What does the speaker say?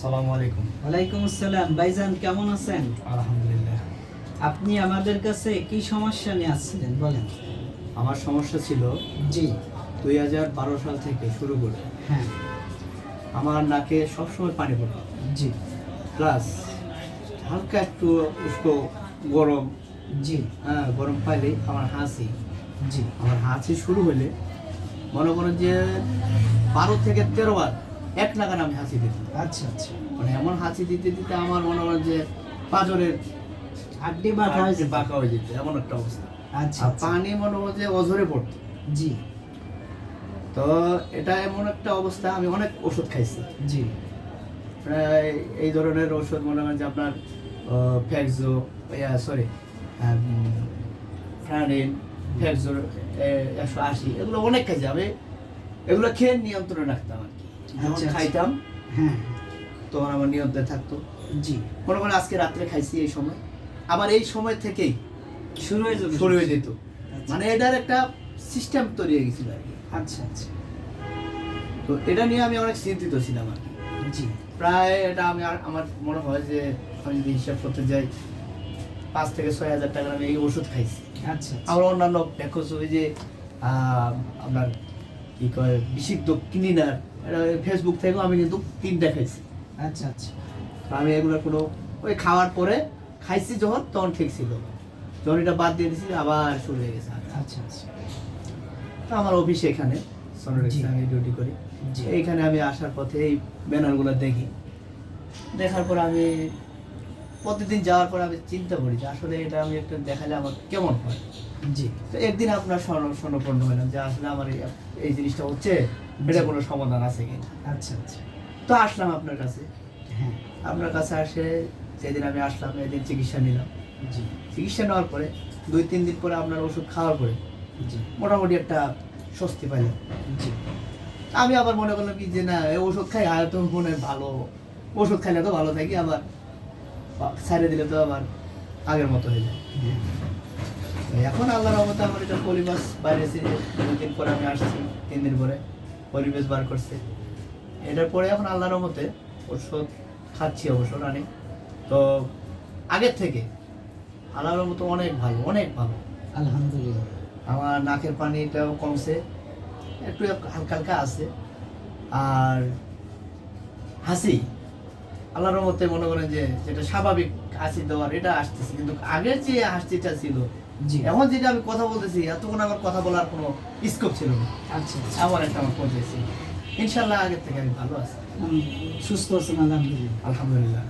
আসসালামু আলাইকুম। ওয়ালাইকুম আসসালাম। ভাইজান কেমন আছেন? আলহামদুলিল্লাহ। আপনি আমাদের কাছে কি সমস্যা নিয়ে আসছিলেন বলেন। আমার সমস্যা ছিল জি। 2012 সাল থেকে শুরু করে হ্যাঁ। আমার নাকে সবসময় পানি পড়তো, জি। প্লাস হালকা একটু উষ্ণ গরম, জি। গরম পাইলেই আমার হাঁচি। জি। আমার হাঁচি শুরু হলে মনে করেন যে 12 থেকে 13 বার এক নাগারে আমি হাঁচি দিতাম। আচ্ছা আচ্ছা। মানে এমন হাঁচি দিতে দিতে আমার মনে করেন যে পাঁজরের আড্ডি বাঁকা হয়েছে। বাঁকা হয়ে যেত, এমন একটা অবস্থা। আচ্ছা আর আচ্ছা। পানি মনে হয় যে অঝরে পড়তো। জি। তো এটা এমন একটা অবস্থা, আমি অনেক ওষুধ খাইছি। জি। প্রায় এই ধরনের ওষুধ মনে হয় যে আপনার ফ্যাক্সো, সরি ফ্রানিন, ফ্যাক্সো 180, এগুলো অনেক খাইছি আমি। এগুলো খেয়ে নিয়ন্ত্রণে রাখতাম আর কি। যখন আচ্ছা, আচ্ছা। খাইতাম হ্যাঁ। তখন আমার নিয়ন্ত্রণে থাকতো। জি। মনে করেন আজকে রাত্রে খাইছি এই সময়, আবার এই সময় থেকেই শুরু হয়ে যাবে। শুরু হয়ে যেত। আচ্ছা। মানে এটার একটা সিস্টেম তৈরি হয়ে গেছিল আর কি। আচ্ছা আচ্ছা। তো এটা নিয়ে আমি অনেক চিন্তিত ছিলাম আর কি। জি। প্রায় এটা আমি আমার মনে হয় যে আমি যদি হিসাব করতে যাই 5 থেকে 6 হাজার টাকার আমি এই ওষুধ খাইছি। আচ্ছা। আমার অন্যান্য প্যাকেজ ওই যে আপনার কি কয় বিশুদ্ধ ক্লিনার, এটা ফেসবুক থেকেও আমি কিন্তু 3টা খাইছি। আচ্ছা আচ্ছা। তো আমি এগুলো কোনো ওই খাওয়ার পরে খাইছি যখন তখন ঠিক ছিল, যখন এটা বাদ দিয়ে দিয়েছি আবার শুরু হয়ে গেছে। আচ্ছা আচ্ছা। তো আমার অফিসে এখানে সোনারিক্সে আমি ডিউটি করি। জি। এইখানে আমি আসার পথে এই ব্যানারগুলো দেখি, দেখার পর আমি প্রতিদিন যাওয়ার পর আমি চিন্তা করি যে আসলে এটা আমি একটা দেখালে আমার কেমন হয়। জি। তো একদিন আপনার স্বর্ণপন্ন হলাম যে আসলে আমার এই জিনিসটা হচ্ছে, এটা কোনো সমাধান আছে কিনা। আচ্ছা আচ্ছা। তো আসলাম আপনার কাছে। হ্যাঁ। আপনার কাছে আসে যেদিন আমি আসলাম এদিন চিকিৎসা নিলাম। জি। চিকিৎসা নেওয়ার পরে 2-3 দিন পরে আপনার ওষুধ খাওয়ার পরে জি। মোটামুটি একটা স্বস্তি পাইলাম। জি। আমি আবার মনে করলাম কি যে না, এই ওষুধ খাই হয়তো মনে হয় ভালো, ওষুধ খাইলে তো ভালো থাকি, আবার ছাড়িয়ে দিলে তো আবার আগের মতো হয়ে যায়। এখন আল্লাহর রহমতে আমার এটা পরিবেশ বাইরে ছিল, 2 দিন পরে আমি আসছি, 3 দিন পরে পরিবেশ বার করছে। এটার পরে এখন আল্লাহর রহমতে ওষুধ খাচ্ছি অবশ্য রানি। তো আগের থেকে আল্লাহর রহমতে অনেক ভালো, অনেক ভালো। আলহামদুলিল্লাহ। আমার নাকের পানিটাও কমছে, একটু হালকা হালকা আছে। আর হাসি আল্লাহর রহমতে মনে করেন যে যেটা স্বাভাবিক হাসি দেওয়ার এটা আসতেছে, কিন্তু আগের যে হাসিটা ছিল, জি। এখন যেটা আমি কথা বলতেছি এতক্ষণ আমার কথা বলার কোনো স্কোপ ছিল না। আচ্ছা আচ্ছা। এমন একটা আমার পর্যায়ে ছিল। ইনশাল্লাহ আগের থেকে আমি ভালো আছি, সুস্থ আছেন আলহামদুলিল্লাহ। আলহামদুলিল্লাহ।